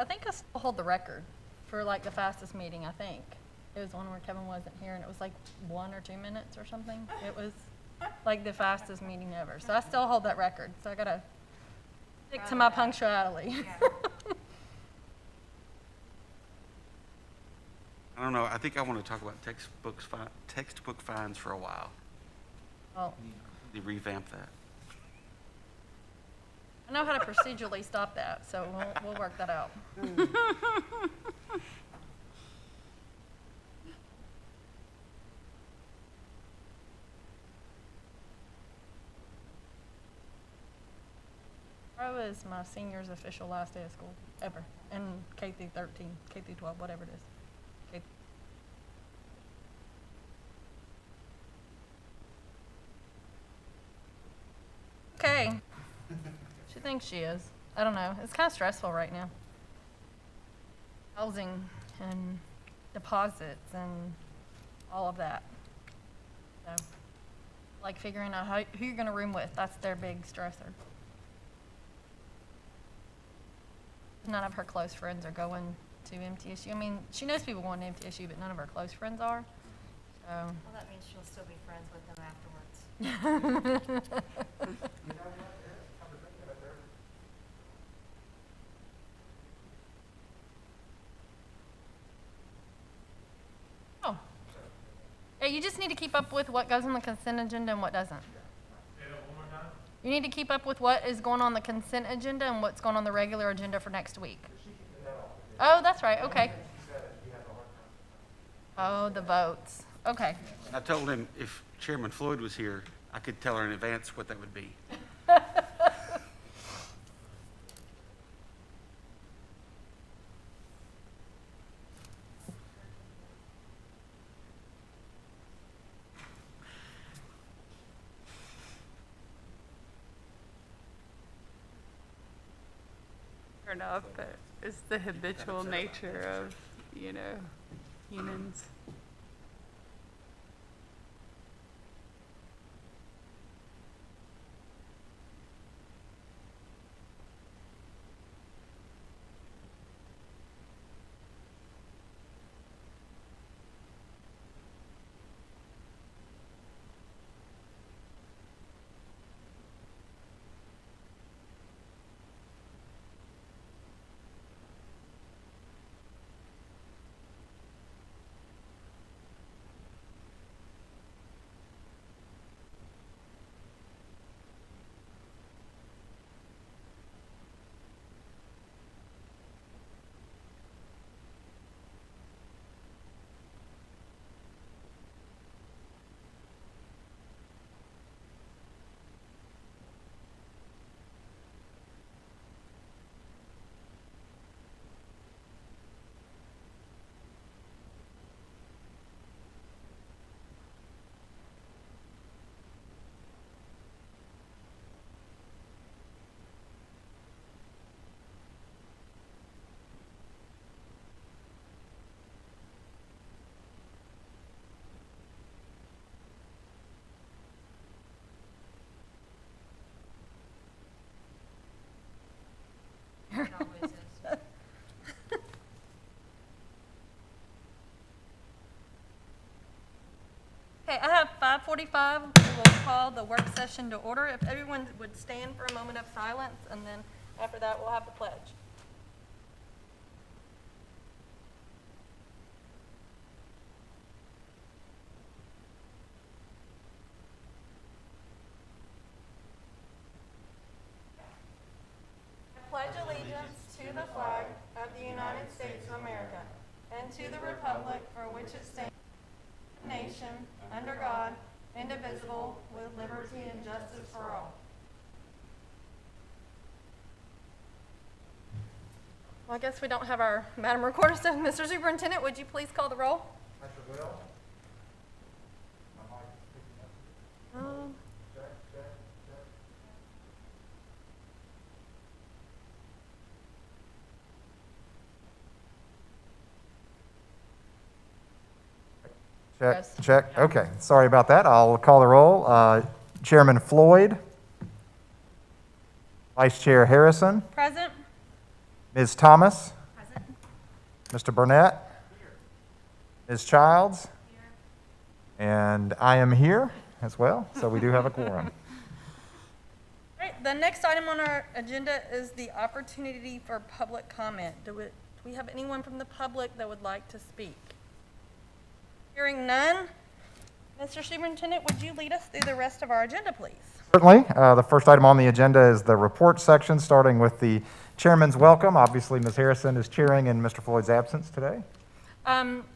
I think I still hold the record for like the fastest meeting, I think. It was one where Kevin wasn't here and it was like 1 or 2 minutes or something. It was like the fastest meeting ever. So I still hold that record. So I gotta stick to my punctuality. Yeah. I don't know, I think I want to talk about textbook fines for a while. Well, They revamp that. I know how to procedurally stop that, so we'll work that out. Tomorrow is my senior's official last day of school, ever, in K through 13, K through 12, whatever it is. K- Okay. She thinks she is. I don't know. It's kind of stressful right now. Housing and deposits and all of that. So, like figuring out who you're going to room with, that's their big stressor. None of her close friends are going to MTSU. I mean, she knows people going to MTSU, but none of her close friends are. So. Well, that means she'll still be friends with them afterwards. Oh. Yeah, you just need to keep up with what goes on the consent agenda and what doesn't. You need to keep up with what is going on the consent agenda and what's going on the regular agenda for next week. Oh, that's right, okay. Oh, the votes, okay. I told him if Chairman Floyd was here, I could tell her in advance what that would be. Enough, but it's the habitual nature of, humans. It always is. Okay, I have 5:45. We'll call the work session to order. If everyone would stand for a moment of silence, and then after that, we'll have the pledge. I pledge allegiance to the flag of the United States of America and to the republic for which it stands, one nation, under God, indivisible, with liberty and justice for all. Well, I guess we don't have our Madam Recorder, so Mr. Superintendent, would you please call the roll? Mr. Will? Check, Yes. check. Okay, sorry about that. I'll call the roll. Chairman Floyd, Vice Chair Harrison, Present? Ms. Thomas, Mr. Burnett? Ms. Childs? And I am here as well, so we do have a quorum. All right, the next item on our agenda is the opportunity for public comment. Do we have anyone from the public that would like to speak? Hearing none, Mr. Superintendent, would you lead us through the rest of our agenda, please? Certainly. The first item on the agenda is the report section, starting with the chairman's welcome. Obviously, Ms. Harrison is chairing in Mr. Floyd's absence today.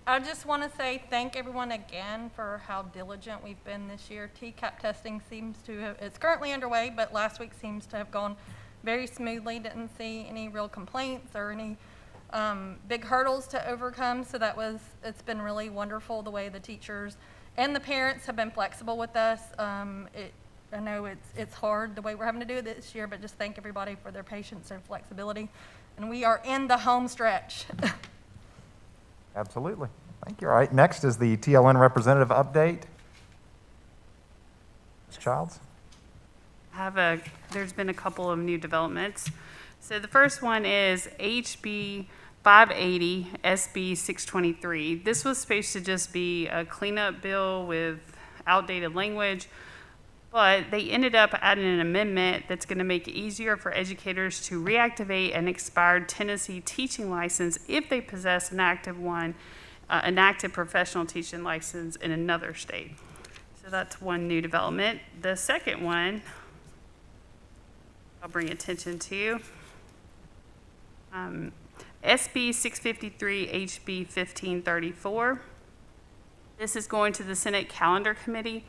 I just want to say thank everyone again for how diligent we've been this year. TCAP testing seems to have, it's currently underway, but last week seems to have gone very smoothly. Didn't see any real complaints or any big hurdles to overcome. So it's been really wonderful the way the teachers and the parents have been flexible with us. I know it's hard the way we're having to do it this year, but just thank everybody for their patience and flexibility. And we are in the home stretch. Absolutely. Thank you. All right, next is the TLN representative update. Ms. Childs? There's been a couple of new developments. So the first one is HB 580, SB 623. This was supposed to just be a cleanup bill with outdated language, but they ended up adding an amendment that's going to make it easier for educators to reactivate an expired Tennessee teaching license if they possess an active professional teaching license in another state. So that's one new development. The second one I'll bring attention to, SB 653, HB 1534. This is going to the Senate Calendar Committee.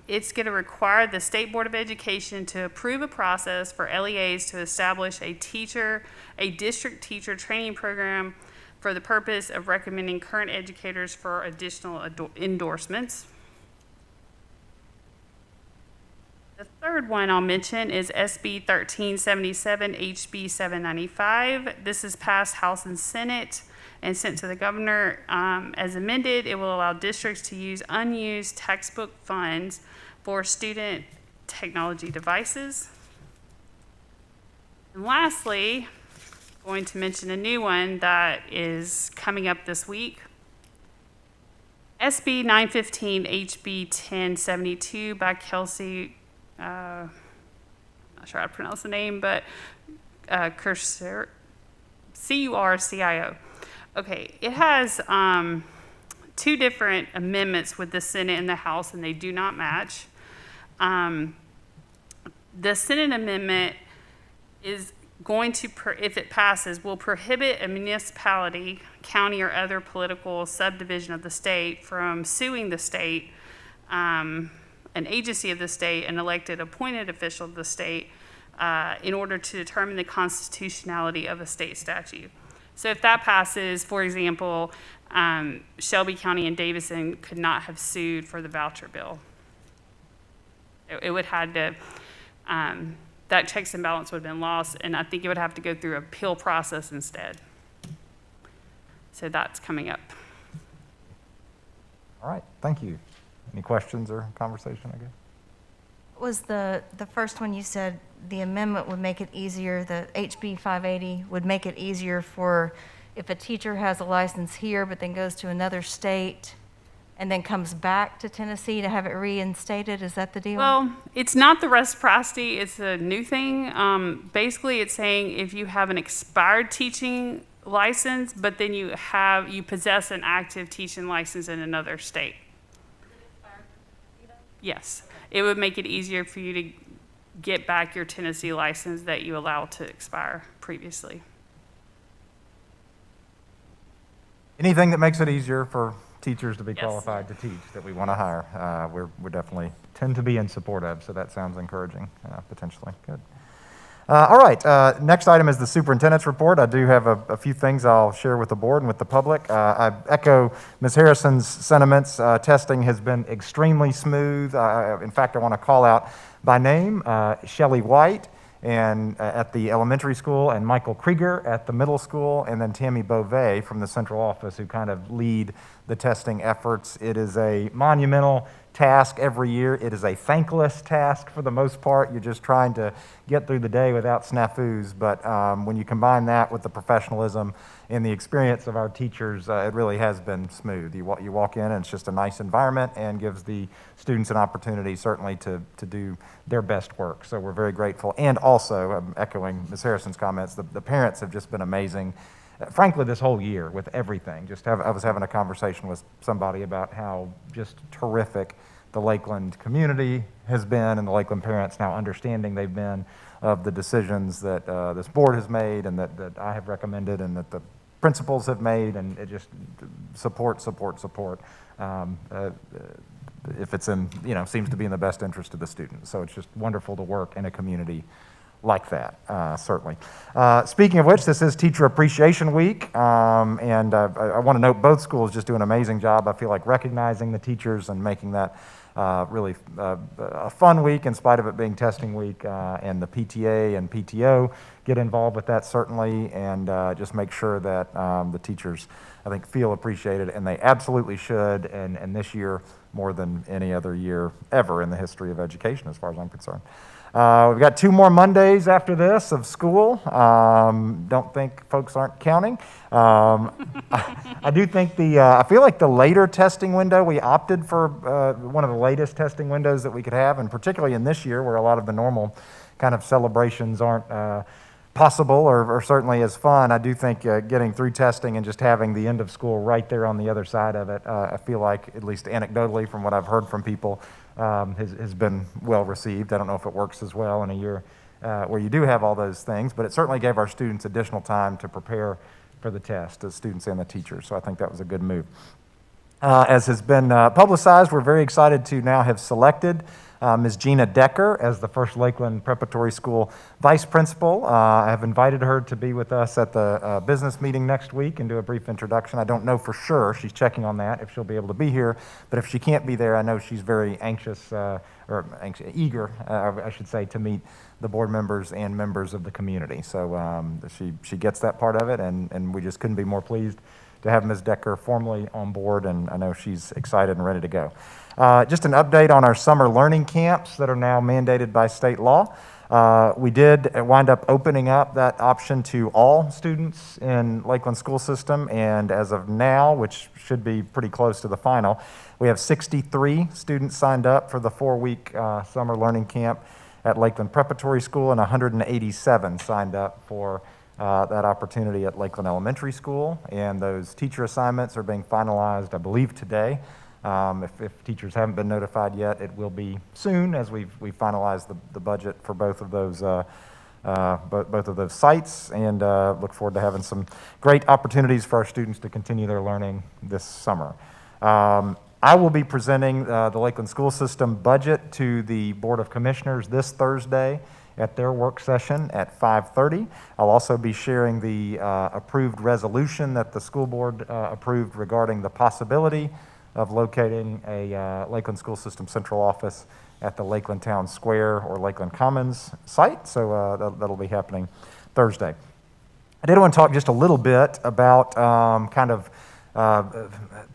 It's going to require the State Board of Education to approve a process for LEAs to establish a district teacher training program for the purpose of recommending current educators for additional endorsements. The third one I'll mention is SB 1377, HB 795. This is passed House and Senate and sent to the governor. As amended, it will allow districts to use unused textbook funds for student technology devices. And lastly, going to mention a new one that is coming up this week. SB 915, HB 1072 by Kelsey, I'm not sure how to pronounce the name, but Curcio. Okay, it has two different amendments with the Senate and the House, and they do not match. The Senate amendment is going to, if it passes, will prohibit a municipality, county, or other political subdivision of the state from suing the state, an agency of the state, an elected appointed official of the state, in order to determine the constitutionality of a state statute. So if that passes, for example, Shelby County and Davison could not have sued for the voucher bill. It would have to, that checks and balance would have been lost, and I think it would have to go through an appeal process instead. So that's coming up. All right, thank you. Any questions or conversation, I guess? Was the first one you said the amendment would make it easier, the HB 580 would make it easier for if a teacher has a license here but then goes to another state and then comes back to Tennessee to have it reinstated? Is that the deal? Well, it's not the reciprocity, it's a new thing. Basically, it's saying if you have an expired teaching license, but then you possess an active teaching license in another state. Yes, it would make it easier for you to get back your Tennessee license that you allowed to expire previously. Anything that makes it easier for teachers to be Yes. qualified to teach that we want to hire, we're definitely tend to be in support of, so that sounds encouraging, potentially. Good. All right, next item is the superintendent's report. I do have a few things I'll share with the board and with the public. I echo Ms. Harrison's sentiments. Testing has been extremely smooth. In fact, I want to call out by name Shelley White and at the elementary school, and Michael Krieger at the middle school, and then Tammy Beauvais from the central office, who kind of lead the testing efforts. It is a monumental task every year. It is a thankless task for the most part. You're just trying to get through the day without snafus. But when you combine that with the professionalism and the experience of our teachers, it really has been smooth. You walk in and it's just a nice environment and gives the students an opportunity certainly to do their best work. So we're very grateful. And also, I'm echoing Ms. Harrison's comments, the parents have just been amazing. Frankly, this whole year with everything. I was having a conversation with somebody about how just terrific the Lakeland community has been and the Lakeland parents now understanding they've been of the decisions that this board has made and that I have recommended and that the principals have made, and it just support. If it's in, seems to be in the best interest of the students. So it's just wonderful to work in a community like that, certainly. Speaking of which, this is Teacher Appreciation Week, and I want to note both schools just do an amazing job. I feel like recognizing the teachers and making that really a fun week in spite of it being testing week, and the PTA and PTO get involved with that certainly, and just make sure that the teachers, I think, feel appreciated, and they absolutely should, and this year more than any other year ever in the history of education as far as I'm concerned. We've got 2 more Mondays after this of school. Don't think folks aren't counting. I do think I feel like the later testing window, we opted for one of the latest testing windows that we could have, and particularly in this year where a lot of the normal kind of celebrations aren't possible or certainly as fun. I do think getting through testing and just having the end of school right there on the other side of it, I feel like, at least anecdotally from what I've heard from people, has been well received. I don't know if it works as well in a year where you do have all those things, but it certainly gave our students additional time to prepare for the test, the students and the teachers, so I think that was a good move. As has been publicized, we're very excited to now have selected Ms. Gina Decker as the first Lakeland Preparatory School Vice Principal. I have invited her to be with us at the business meeting next week and do a brief introduction. I don't know for sure, she's checking on that, if she'll be able to be here, but if she can't be there, I know she's very eager, I should say, to meet the board members and members of the community. So she gets that part of it, and we just couldn't be more pleased to have Ms. Decker formally on board, and I know she's excited and ready to go. Just an update on our summer learning camps that are now mandated by state law. We did wind up opening up that option to all students in Lakeland school system, and as of now, which should be pretty close to the final, we have 63 students signed up for the 4-week summer learning camp at Lakeland Preparatory School, and 187 signed up for that opportunity at Lakeland Elementary School, and those teacher assignments are being finalized, I believe, today. If teachers haven't been notified yet, it will be soon as we finalize the budget for both of those sites, and look forward to having some great opportunities for our students to continue their learning this summer. I will be presenting the Lakeland School System budget to the Board of Commissioners this Thursday at their work session at 5:30. I'll also be sharing the approved resolution that the school board approved regarding the possibility of locating a Lakeland School System central office at the Lakeland Town Square or Lakeland Commons site. So that'll be happening Thursday. I did want to talk just a little bit about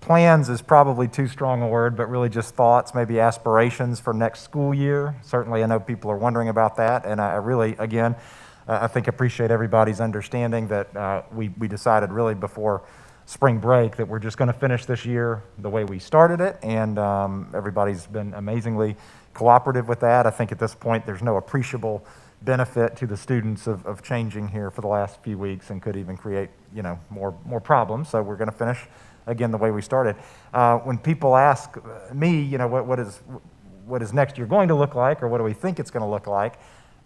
plans is probably too strong a word, but really just thoughts, maybe aspirations for next school year. Certainly, I know people are wondering about that, and I really, again, I think appreciate everybody's understanding that we decided really before spring break that we're just going to finish this year the way we started it, and everybody's been amazingly cooperative with that. I think at this point there's no appreciable benefit to the students of changing here for the last few weeks, and could even create more problems. So we're going to finish again the way we started. When people ask me, what is next year going to look like, or what do we think it's going to look like,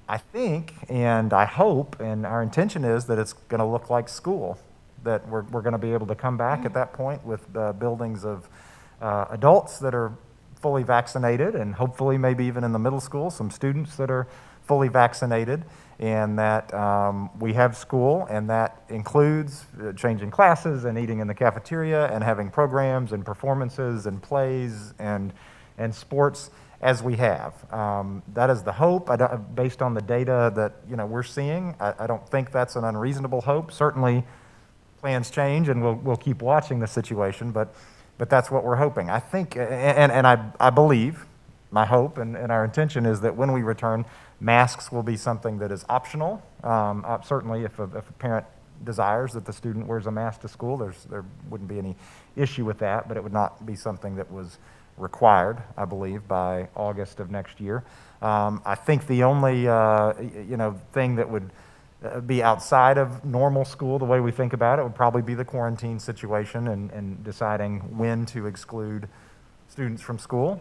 I think and I hope and our intention is that it's going to look like school, that we're going to be able to come back at that point with buildings of adults that are fully vaccinated, and hopefully maybe even in the middle school some students that are fully vaccinated, and that we have school, and that includes changing classes and eating in the cafeteria and having programs and performances and plays and sports as we have. That is the hope. Based on the data that we're seeing, I don't think that's an unreasonable hope. Certainly plans change, and we'll keep watching the situation, but but that's what we're hoping. I think, and I believe, my hope and our intention is that when we return, masks will be something that is optional. Certainly, if a parent desires that the student wears a mask to school, there wouldn't be any issue with that, but it would not be something that was required, I believe, by August of next year. I think the only, thing that would be outside of normal school, the way we think about it, would probably be the quarantine situation and deciding when to exclude students from school.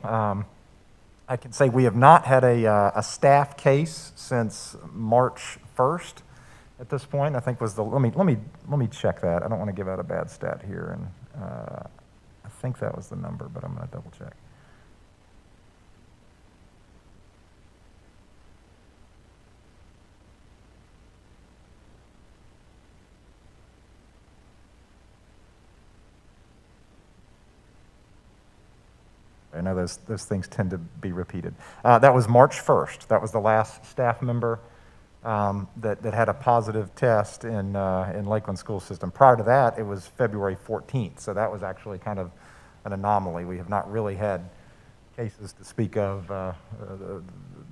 I can say we have not had a staff case since March 1st at this point. I think was the, let me check that. I don't want to give out a bad stat here, and I think that was the number, but I'm going to double check. I know those things tend to be repeated. That was March 1st. That was the last staff member that had a positive test in Lakeland school system. Prior to that, it was February 14th. So that was actually kind of an anomaly. We have not really had cases to speak of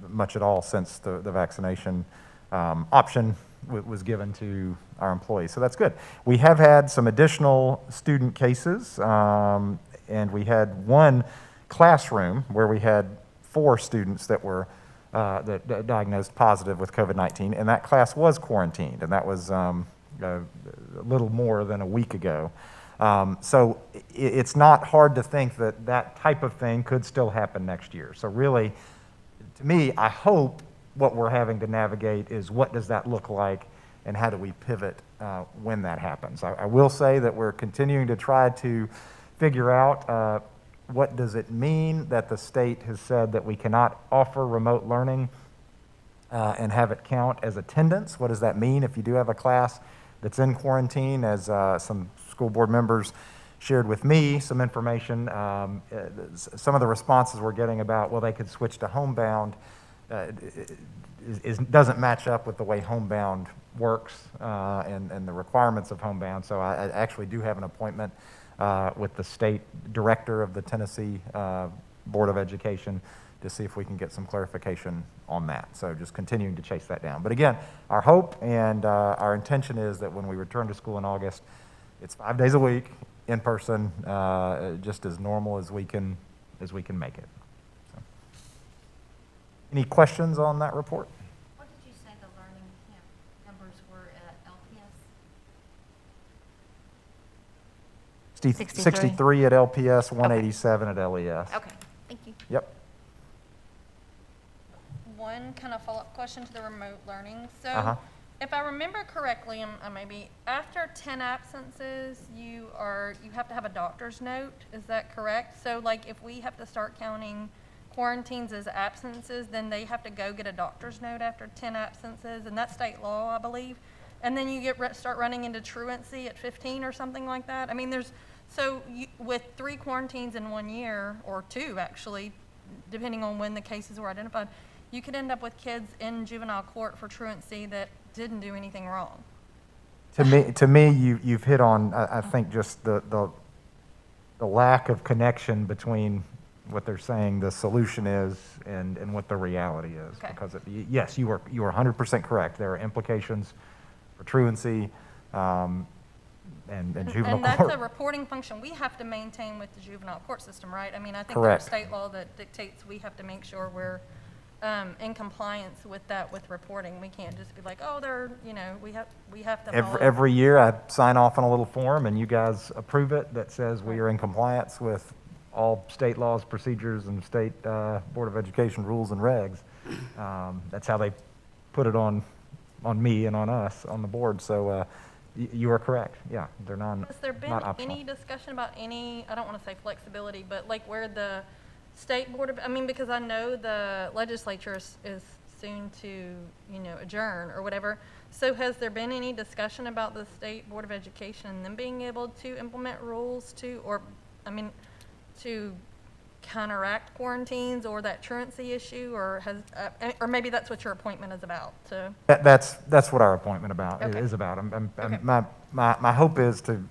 much at all since the vaccination option was given to our employees. So that's good. We have had some additional student cases, and we had one classroom where we had 4 students that were that diagnosed positive with COVID-19, and that class was quarantined, and that was a little more than a week ago. So it's not hard to think that that type of thing could still happen next year. So really, to me, I hope what we're having to navigate is what does that look like and how do we pivot when that happens. I will say that we're continuing to try to figure out what does it mean that the state has said that we cannot offer remote learning and have it count as attendance? What does that mean if you do have a class that's in quarantine? As some school board members shared with me some information, some of the responses we're getting about, well, they could switch to homebound, doesn't match up with the way homebound works and the requirements of homebound. So I actually do have an appointment with the state director of the Tennessee Board of Education to see if we can get some clarification on that. So just continuing to chase that down. But again, our hope and our intention is that when we return to school in August, it's 5 days a week, in person, just as normal as we can make it. So. Any questions on that report? What did you say the learning camp numbers were at LPS? 63 at LPS, 187 at LES. Okay, thank you. Yep. One kind of follow-up question to the remote learning. So Uh-huh. if I remember correctly, maybe after 10 absences, you have to have a doctor's note. Is that correct? So like if we have to start counting quarantines as absences, then they have to go get a doctor's note after 10 absences, and that's state law, I believe. And then you start running into truancy at 15 or something like that. I mean, with 3 quarantines in 1 year, or 2 actually, depending on when the cases were identified, you could end up with kids in juvenile court for truancy that didn't do anything wrong. To me, you've hit on, I think, just the lack of connection between what they're saying the solution is and what the reality is. Okay. Because yes, you are 100% correct. There are implications for truancy and juvenile And that's court. a reporting function we have to maintain with the juvenile court system, right? I mean, I think Correct. there's state law that dictates we have to make sure we're in compliance with that with reporting. We can't just be like, oh, we have to follow. Every year, I sign off on a little form, and you guys approve it that says we are in compliance with all state laws, procedures, and state Board of Education rules and regs. That's how they put it on me and on us on the board. So you are correct. Yeah, they're not Has there been optional. any discussion about any, I don't want to say flexibility, but like where the state board of, because I know the legislature is soon to, adjourn or whatever. So has there been any discussion about the state board of education and them being able to implement rules to counteract quarantines or that truancy issue, or or maybe that's what your appointment is about? That's what our appointment Okay. is about. Okay. My hope is to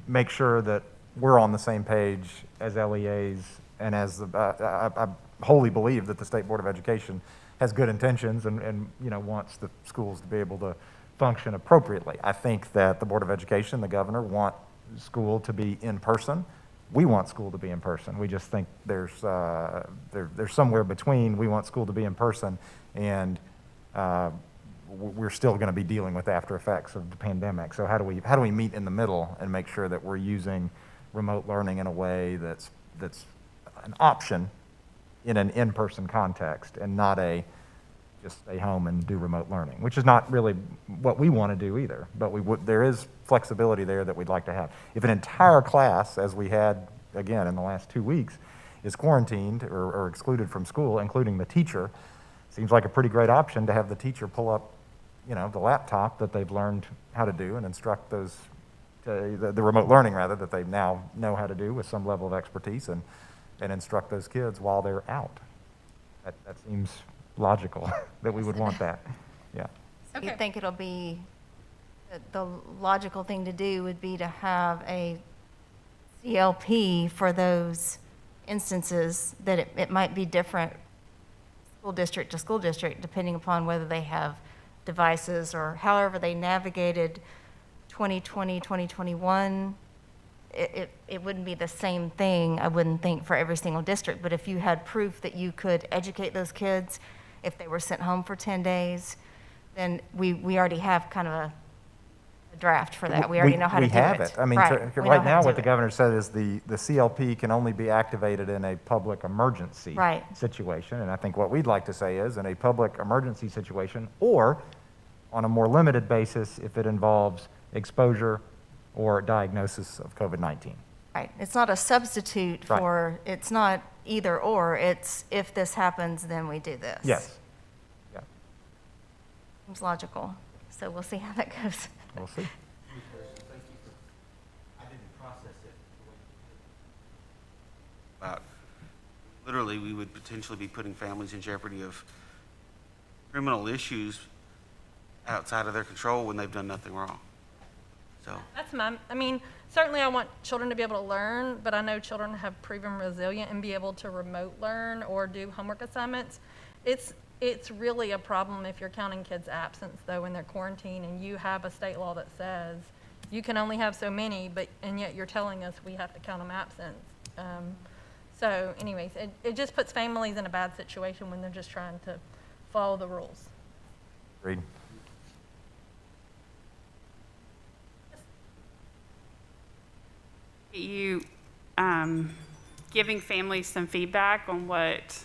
make sure that we're on the same page as LEAs and as I wholly believe that the State Board of Education has good intentions and wants the schools to be able to function appropriately. I think that the Board of Education, the governor, want school to be in person. We want school to be in person. We just think there's somewhere between we want school to be in person and we're still going to be dealing with after effects of the pandemic. So how do we meet in the middle and make sure that we're using remote learning in a way that's an option in an in-person context and not a just stay home and do remote learning, which is not really what we want to do either. But there is flexibility there that we'd like to have. If an entire class, as we had again in the last 2 weeks, is quarantined or excluded from school, including the teacher, seems like a pretty great option to have the teacher pull up, the laptop that they've learned how to do and instruct those, the remote learning rather, that they now know how to do with some level of expertise and instruct those kids while they're out. That seems logical that we would want that. Yeah. So you Okay. think it'll be, the logical thing to do would be to have a CLP for those instances that it might be different school district to school district, depending upon whether they have devices or however they navigated 2020, 2021. It wouldn't be the same thing, I wouldn't think, for every single district. But if you had proof that you could educate those kids, if they were sent home for 10 days, then we already have kind of a draft for that. We already know how to do it. We have it. I mean, Right. We know right how now, to what do the it. governor said is the CLP can only be activated in a public emergency Right. situation. And I think what we'd like to say is in a public emergency situation or on a more limited basis if it involves exposure or diagnosis of COVID-19. Right. It's not a substitute Right. for, it's not either or, it's if this happens, then we do this. Yes. Yeah, Seems logical. So we'll see how that goes. we'll see. I didn't process it. About, literally, we would potentially be putting families in jeopardy of criminal issues outside of their control when they've done nothing wrong. So, I mean, certainly I want children to be able to learn, but I know children have proven resilient and be able to remote learn or do homework assignments. It's really a problem if you're counting kids' absence though when they're quarantined and you have a state law that says you can only have so many, and yet you're telling us we have to count them absent. So anyways, it just puts families in a bad situation when they're just trying to follow the rules. Agreed. You giving families some feedback on what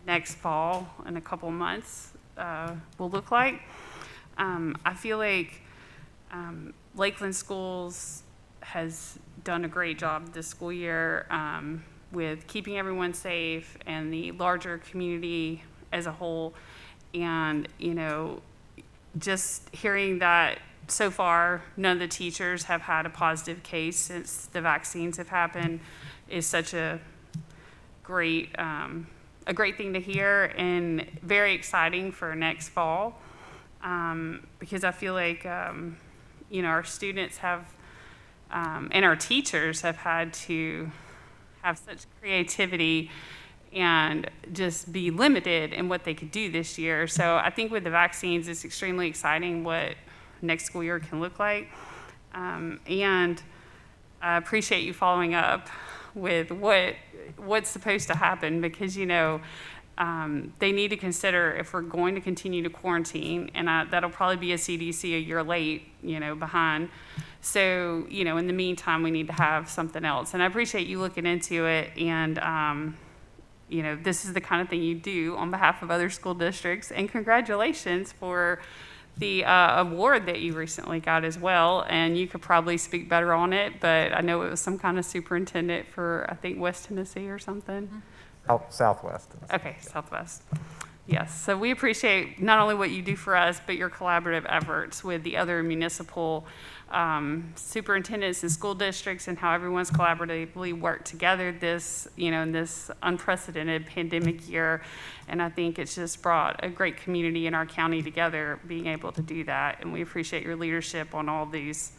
next fall in a couple months will look like. I feel like Lakeland Schools has done a great job this school year with keeping everyone safe and the larger community as a whole. And, just hearing that so far, none of the teachers have had a positive case since the vaccines have happened is such a great thing to hear and very exciting for next fall because I feel like, our students have and our teachers have had to have such creativity and just be limited in what they could do this year. So I think with the vaccines, it's extremely exciting what next school year can look like. And I appreciate you following up with what's supposed to happen because, they need to consider if we're going to continue to quarantine, and that'll probably be a CDC a year late, behind. So, in the meantime, we need to have something else. And I appreciate you looking into it. And, this is the kind of thing you do on behalf of other school districts. And congratulations for the award that you recently got as well. And you could probably speak better on it, but I know it was some kind of superintendent for, I think, West Tennessee or something. Southwest. Okay, Southwest. Yes, so we appreciate not only what you do for us, but your collaborative efforts with the other municipal superintendents and school districts and how everyone's collaboratively worked together this, in this unprecedented pandemic year. And I think it's just brought a great community in our county together being able to do that. And we appreciate your leadership on all these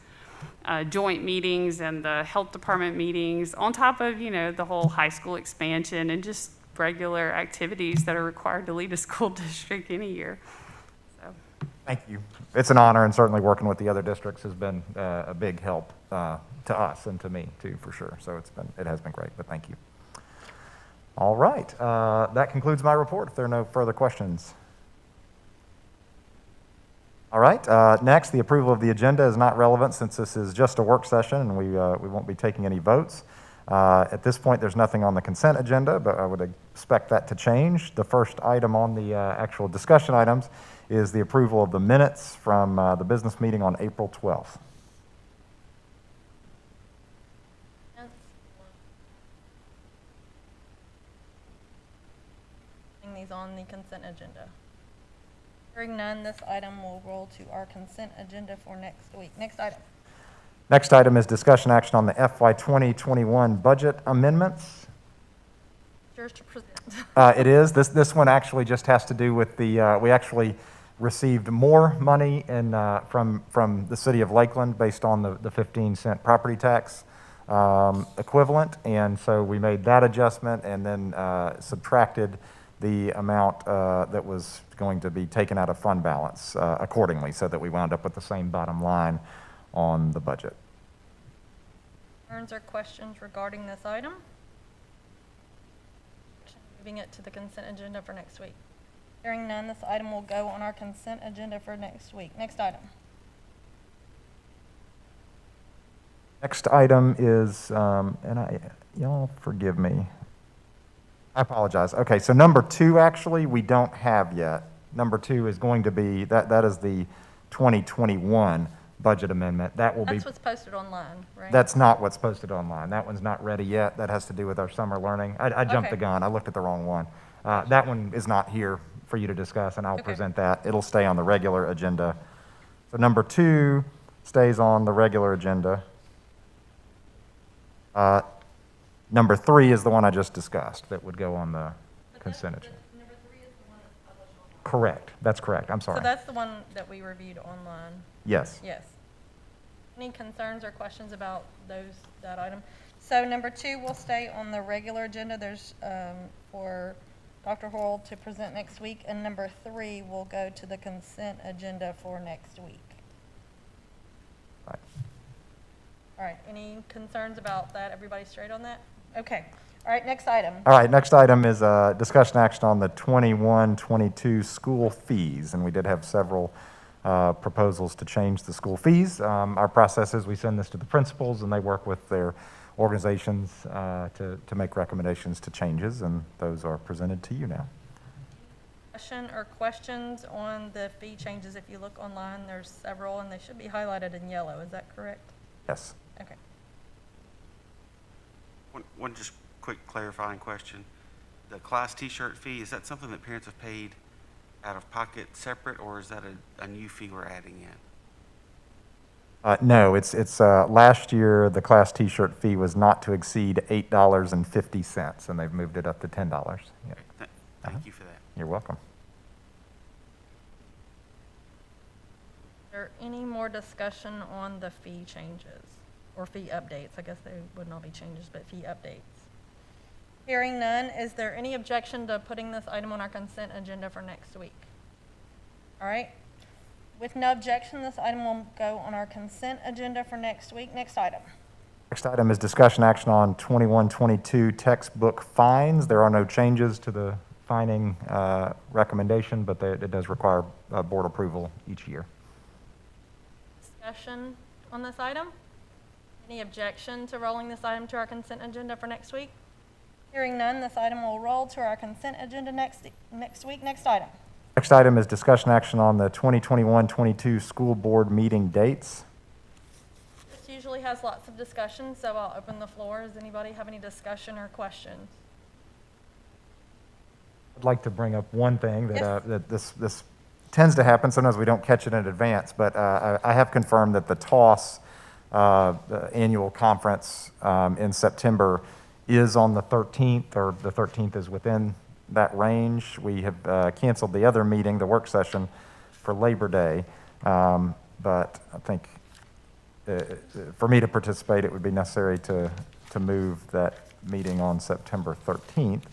joint meetings and the health department meetings, on top of, the whole high school expansion and just regular activities that are required to lead a school district in a year. So, Thank you. It's an honor, and certainly working with the other districts has been a big help to us and to me too, for sure. So it has been great, but thank you. All right, that concludes my report. If there are no further questions. All right, next, the approval of the agenda is not relevant since this is just a work session and we won't be taking any votes. At this point, there's nothing on the consent agenda, but I would expect that to change. The first item on the actual discussion items is the approval of the minutes from the business meeting on April 12th. These on the consent agenda. Hearing none, this item will roll to our consent agenda for next week. Next item. Next item is discussion action on the FY 2021 budget amendments. Yours to present. It is. This one actually just has to do with the, we actually received more money from the city of Lakeland based on the 15-cent property tax equivalent. And so we made that adjustment and then subtracted the amount that was going to be taken out of fund balance accordingly, so that we wound up with the same bottom line on the budget. Concerns or questions regarding this item? Moving it to the consent agenda for next week. Hearing none, this item will go on our consent agenda for next week. Next item. Next item is, y'all forgive me. I apologize. Okay, so number 2, actually, we don't have yet. Number 2 is going to be, that is the 2021 budget amendment. That will be. That's what's posted online, right? That's not what's posted online. That one's not ready yet. That has to do with our summer learning. I jumped the Okay. gun. I looked at the wrong one. That one is not here for you to discuss, and I'll Okay. present that. It'll stay on the regular agenda. So number 2 stays on the regular agenda. Number 3 is the one I just discussed that would go on the consent agenda. Number 3 is the one that's published online. Correct. That's correct. I'm sorry. So that's the one that we reviewed online. Yes. Yes. Any concerns or questions about that item? So number 2 will stay on the regular agenda. There's for Dr. Horrell to present next week, and number 3 will go to the consent agenda for next week. Right. All right, any concerns about that? Everybody straight on that? Okay. All right, next item. All right, next item is discussion action on the 21-22 school fees, and we did have several proposals to change the school fees. Our process is we send this to the principals, and they work with their organizations to make recommendations to changes, and those are presented to you now. Question or questions on the fee changes? If you look online, there's several, and they should be highlighted in yellow. Is that correct? Yes. Okay. One just quick clarifying question. The class T-shirt fee, is that something that parents have paid out of pocket separate, or is that a new fee we're adding in? No, it's last year, the class T-shirt fee was not to exceed $8.50, and they've moved it up to $10. Yeah. Thank you for that. You're welcome. Is there any more discussion on the fee changes or fee updates? I guess they would not be changes, but fee updates. Hearing none, is there any objection to putting this item on our consent agenda for next week? All right. With no objection, this item will go on our consent agenda for next week. Next item. Next item is discussion action on 21-22 textbook fines. There are no changes to the fining recommendation, but it does require board approval each year. Discussion on this item? Any objection to rolling this item to our consent agenda for next week? Hearing none, this item will roll to our consent agenda next week. Next item. Next item is discussion action on the 2021-22 school board meeting dates. This usually has lots of discussion, so I'll open the floor. Does anybody have any discussion or questions? I'd like to bring up one thing that, Yes. that this tends to happen. Sometimes we don't catch it in advance, but I have confirmed that the TOSS the annual conference in September is on the 13th, or the 13th is within that range. We have canceled the other meeting, the work session, for Labor Day, but I think for me to participate, it would be necessary to move that meeting on September 13th.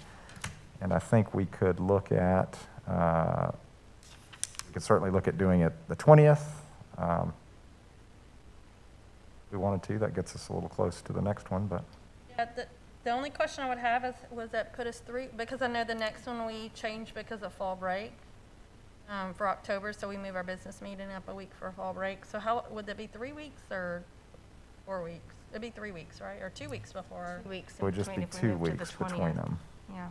And I think we could look at, we could certainly look at doing it the 20th. If we wanted to, that gets us a little close to the next one, but. Yeah, the only question I would have is, was that put us because I know the next one we changed because of fall break, for October, so we move our business meeting up a week for fall break. So how, would that be 3 weeks or 4 weeks? It'd be 3 weeks, right? Or 2 weeks before? 2 weeks It in would just between be if we 2 move to the weeks between 20th. them. Yeah.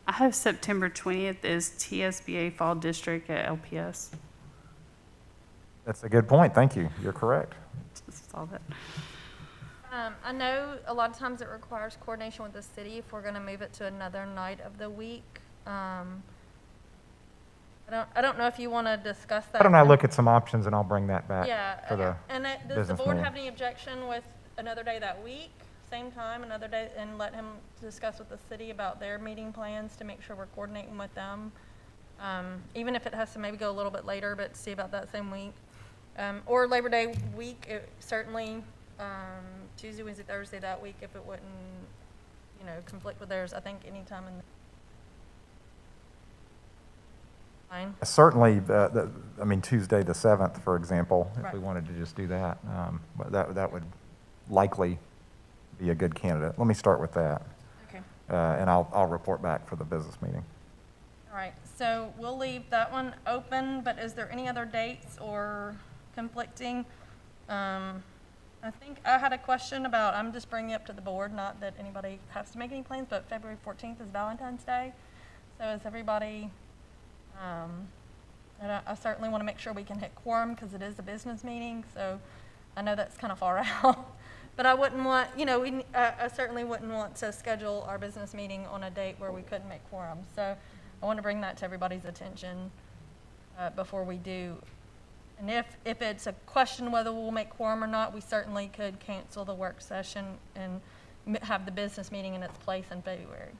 I have September 20th is TSBA Fall District at LPS. That's a good point. Thank you. You're correct. Just saw that. I know a lot of times it requires coordination with the city if we're gonna move it to another night of the week. I don't know if you wanna discuss that. Why don't I look at some options and I'll bring that back Yeah, for the and does the business board meeting. have any objection with another day that week, same time, another day, and let him discuss with the city about their meeting plans to make sure we're coordinating with them? Even if it has to maybe go a little bit later, but see about that same week. Or Labor Day week, certainly, Tuesday, Wednesday, Thursday that week, if it wouldn't, conflict with theirs, I think anytime in the fine. Certainly, I mean, Tuesday, the 7th, for example, if we Right. wanted to just do that. But that would likely be a good candidate. Let me start with that. Okay. And I'll report back for the business meeting. All right, so we'll leave that one open, but is there any other dates or conflicting? I think I had a question about, I'm just bringing it up to the board, not that anybody has to make any plans, but February 14th is Valentine's Day. So is everybody, and I certainly want to make sure we can hit quorum because it is a business meeting, so I know that's kind of far out. But I wouldn't want, I certainly wouldn't want to schedule our business meeting on a date where we couldn't make quorum. So I want to bring that to everybody's attention before we do. And if it's a question whether we'll make quorum or not, we certainly could cancel the work session and have the business meeting in its place in February.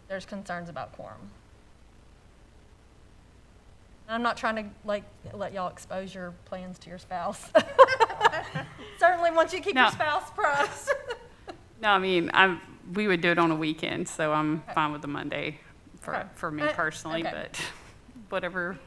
There's concerns about quorum. And I'm not trying to let y'all expose your plans to your spouse. Certainly once you keep your No. spouse pressed. No, I mean, we would do it on a weekend, so I'm fine with the Monday Okay. for me personally, okay. but whatever.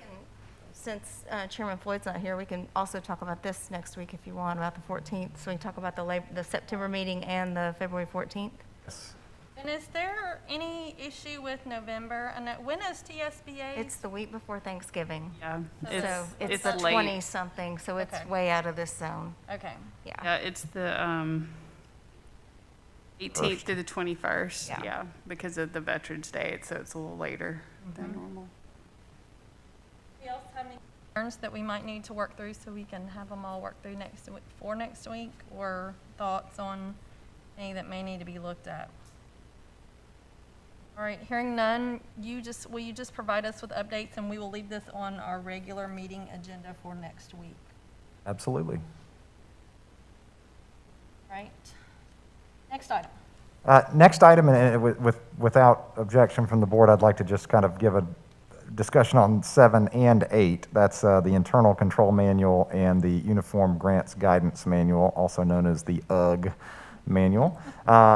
Since Chairman Floyd's not here, we can also talk about this next week if you want, about the 14th. So we can talk about the September meeting and the February 14th. Yes. And is there any issue with November? And when is TSBA? It's the week before Thanksgiving. Yeah, So it's the late. 20-something, so it's Okay. way out of this zone. Okay. Yeah. Yeah, it's the 18th through the 21st. Yeah. Yeah, because of the Veterans Day, so it's a little later than normal. Anybody else have any concerns that we might need to work through so we can have them all worked through next week, or thoughts on any that may need to be looked at? All right, hearing none, will you just provide us with updates, and we will leave this on our regular meeting agenda for next week, Absolutely. right? Next item. Next item, and without objection from the board, I'd like to just kind of give a discussion on 7 and 8. That's the Internal Control Manual and the Uniform Grants Guidance Manual, also known as the UGG manual.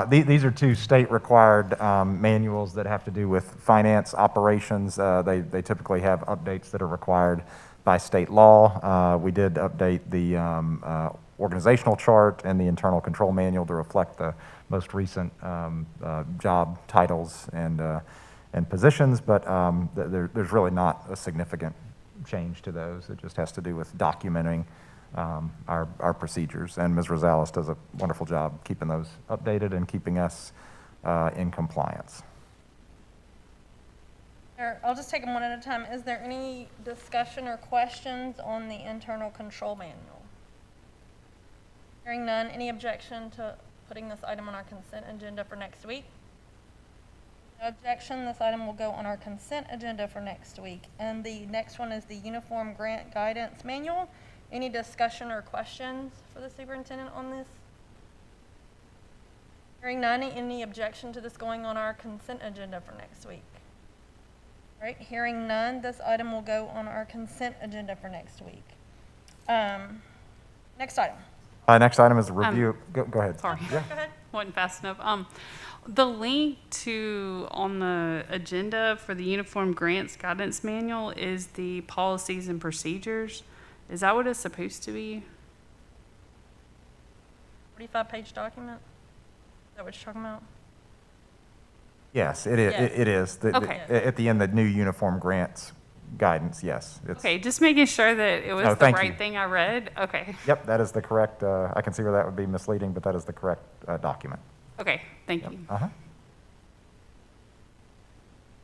These are two state-required manuals that have to do with finance operations. They typically have updates that are required by state law. We did update the organizational chart and the internal control manual to reflect the most recent job titles and positions, but there's really not a significant change to those. It just has to do with documenting our procedures, and Ms. Rosales does a wonderful job keeping those updated and keeping us in compliance. I'll just take them one at a time. Is there any discussion or questions on the internal control manual? Hearing none, any objection to putting this item on our consent agenda for next week? No objection, this item will go on our consent agenda for next week. And the next one is the Uniform Grant Guidance Manual. Any discussion or questions for the superintendent on this? Hearing none, any objection to this going on our consent agenda for next week? All right, hearing none, this item will go on our consent agenda for next week. Next item. Next item is a review, go ahead. Sorry. Yeah. Go ahead. Wasn't fast enough. The link on the agenda for the Uniform Grants Guidance Manual is the policies and procedures. Is that what it's supposed to be? 45-page document? Is that what you're talking about? Yes, it is, Yes. it is. Okay. At the end, the new uniform grants guidance, yes. It's- Okay, just making sure that it was No, the thank right you. thing I read. Okay, Yep, that is the correct, I can see where that would be misleading, but that is the correct document. okay, thank you. Uh-huh.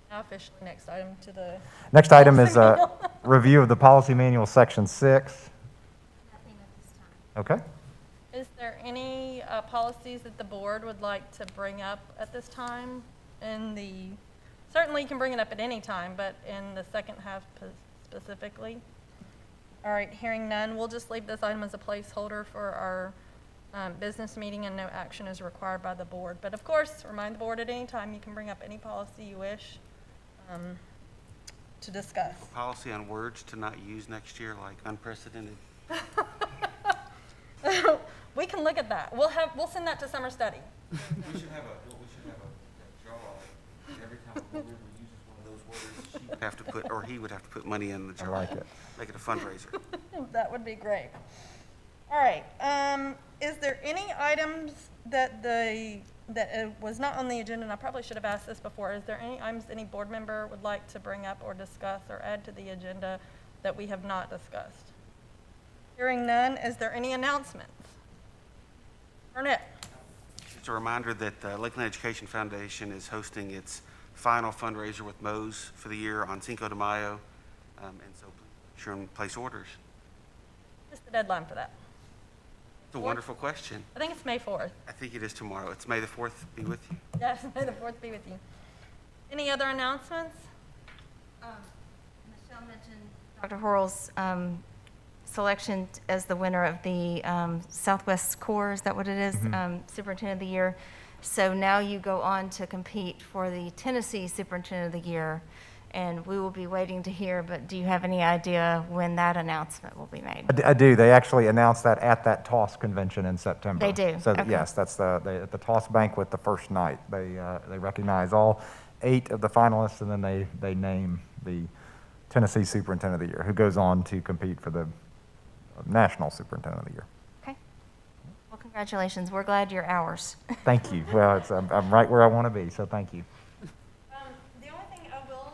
Now officially, next item to the, Next item is Policy a manual. review of the policy manual, section 6. Okay. is there any policies that the board would like to bring up at this time? Certainly you can bring it up at any time, but in the second half specifically? All right, hearing none, we'll just leave this item as a placeholder for our business meeting, and no action is required by the board. But of course, remind the board at any time, you can bring up any policy you wish to discuss. Policy on words to not use next year, like unprecedented. We can look at that. We'll send that to summer study. We should have a draw. Every time a board member uses one of those words, she would have to put, or he would have to put money in the I jar. like it. Make it a fundraiser. That would be great. All right, is there any items that was not on the agenda, and I probably should have asked this before, is there any items any board member would like to bring up or discuss or add to the agenda that we have not discussed? Hearing none, is there any announcements? Burnett? Just a reminder that the Lakeland Education Foundation is hosting its final fundraiser with Moe's for the year on Cinco de Mayo. And so be sure and place orders. What's the deadline for that? It's a wonderful question. I think it's May 4th. I think it is tomorrow. It's May the 4th. Be with you. Yes, May the 4th be with you. Any other announcements? Michelle mentioned Dr. Horrell's selection as the winner of the Southwest Core, is that what it is? Superintendent of the Year. So now you go on to compete for the Tennessee Superintendent of the Year, and we will be waiting to hear, but do you have any idea when that announcement will be made? I do. They actually announced that at that TOS convention in September. They do? So, Okay. yes, that's at the TOS banquet the first night. They recognize all 8 of the finalists, and then they name the Tennessee Superintendent of the Year, who goes on to compete for the National Superintendent of the Year. Okay. Well, congratulations. We're glad you're ours. Thank you. Well, I'm right where I want to be, so thank you. The only thing I will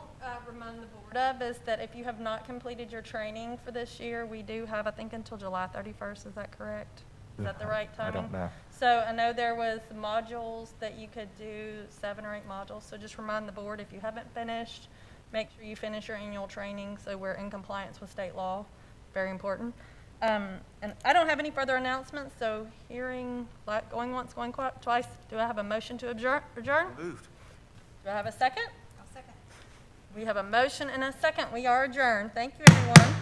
remind the board of is that if you have not completed your training for this year, we do have, I think, until July 31st. Is that correct? Is that the right I timing? don't know. So I know there was modules that you could do, 7 or 8 modules. So just remind the board, if you haven't finished, make sure you finish your annual training so we're in compliance with state law. Very important. And I don't have any further announcements, so hearing, going once, going twice, do I have a motion to adjourn? Moved. Do I have a second? I'll second. We have a motion and a second. We are adjourned. Thank you, everyone.